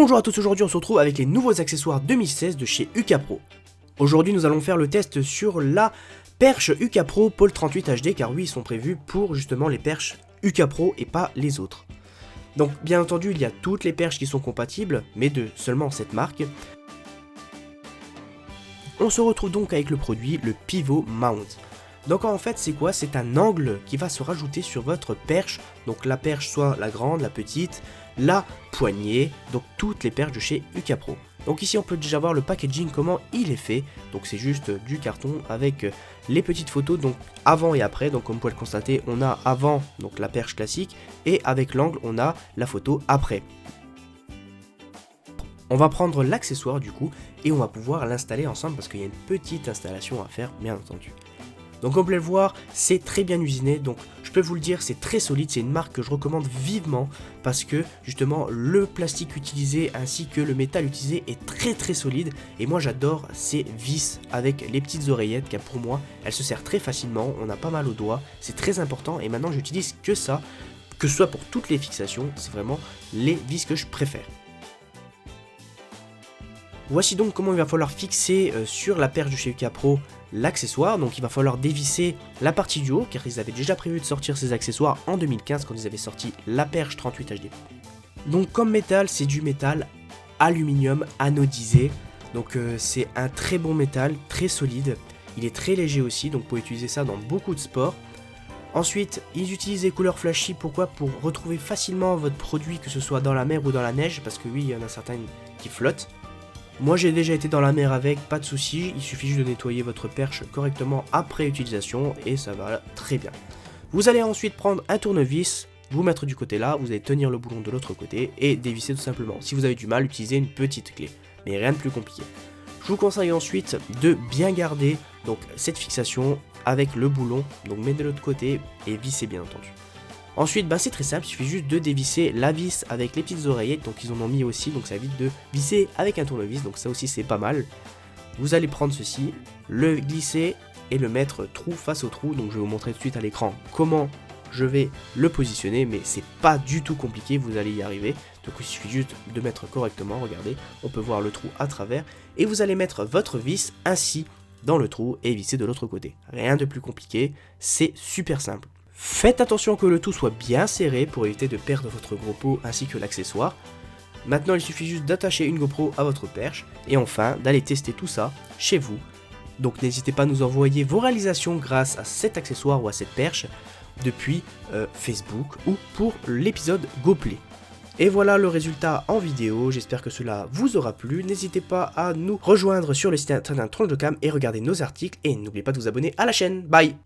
Bonjour à tous, aujourd'hui on se retrouve avec les nouveaux accessoires 2016 de chez UKPRO. Aujourd'hui nous allons faire le test sur la perche UKPRO Pole 38 HD car oui ils sont prévus pour justement les perches UKPRO et pas les autres. Donc bien entendu il y a toutes les perches qui sont compatibles mais de seulement cette marque. On se retrouve donc avec le produit, le Pivot Mount. Donc en fait c'est quoi? C'est un angle qui va se rajouter sur votre perche, donc la perche soit la grande, la petite, la poignée, donc toutes les perches de chez UKPRO. Donc ici on peut déjà voir le packaging, comment il est fait, donc c'est juste du carton avec les petites photos donc avant et après, donc comme vous pouvez le constater on a avant donc la perche classique et avec l'angle on a la photo après. On va prendre l'accessoire du coup et on va pouvoir l'installer ensemble parce qu'il y a une petite installation à faire bien entendu. Donc comme vous pouvez le voir, c'est très bien usiné, donc je peux vous le dire, c'est très solide, c'est une marque que je recommande vivement parce que justement le plastique utilisé ainsi que le métal utilisé est très solide et moi j'adore ces vis avec les petites oreillettes car pour moi elles se serrent très facilement, on a pas mal aux doigts, c'est très important et maintenant j'utilise que ça, que ce soit pour toutes les fixations, c'est vraiment les vis que je préfère. Voici donc comment il va falloir fixer sur la perche de chez UKPRO l'accessoire. Donc il va falloir dévisser la partie du haut car ils avaient déjà prévu de sortir ces accessoires en 2015 quand ils avaient sorti la perche 38 HD. Donc comme métal, c'est du métal aluminium anodisé. Donc c'est un très bon métal, très solide. Il est très léger aussi, donc vous pouvez utiliser ça dans beaucoup de sports. Ensuite, ils utilisent les couleurs flashy, pourquoi? Pour retrouver facilement votre produit, que ce soit dans la mer ou dans la neige, parce que oui, il y en a certains qui flottent. Moi j'ai déjà été dans la mer avec, pas de souci, il suffit juste de nettoyer votre perche correctement après utilisation et ça va très bien. Vous allez ensuite prendre un tournevis, vous mettre du côté là, vous allez tenir le boulon de l'autre côté et dévisser tout simplement. Si vous avez du mal, utilisez une petite clé, mais rien de plus compliqué. Je vous conseille ensuite de bien garder donc cette fixation avec le boulon, donc mettez de l'autre côté et vissez bien entendu. Ensuite, c'est très simple, il suffit juste de dévisser la vis avec les petites oreillettes, donc ils en ont mis aussi, donc ça évite de visser avec un tournevis, donc ça aussi c'est pas mal. Vous allez prendre ceci, le glisser et le mettre trou face au trou, donc je vais vous montrer tout de suite à l'écran comment je vais le positionner, mais c'est pas du tout compliqué, vous allez y arriver. Donc il suffit juste de mettre correctement, regardez, on peut voir le trou à travers, et vous allez mettre votre vis ainsi dans le trou et visser de l'autre côté. Rien de plus compliqué, c'est super simple. Faites attention que le tout soit bien serré pour éviter de perdre votre gros pot ainsi que l'accessoire. Maintenant il suffit juste d'attacher une GoPro à votre perche et enfin d'aller tester tout ça chez vous. Donc n'hésitez pas à nous envoyer vos réalisations grâce à cet accessoire ou à cette perche depuis Facebook ou pour l'épisode GoPlay. Et voilà le résultat en vidéo, j'espère que cela vous aura plu. N'hésitez pas à nous rejoindre sur le site internet Tronche de Cam et regarder nos articles et n'oubliez pas de vous abonner à la chaîne. Bye!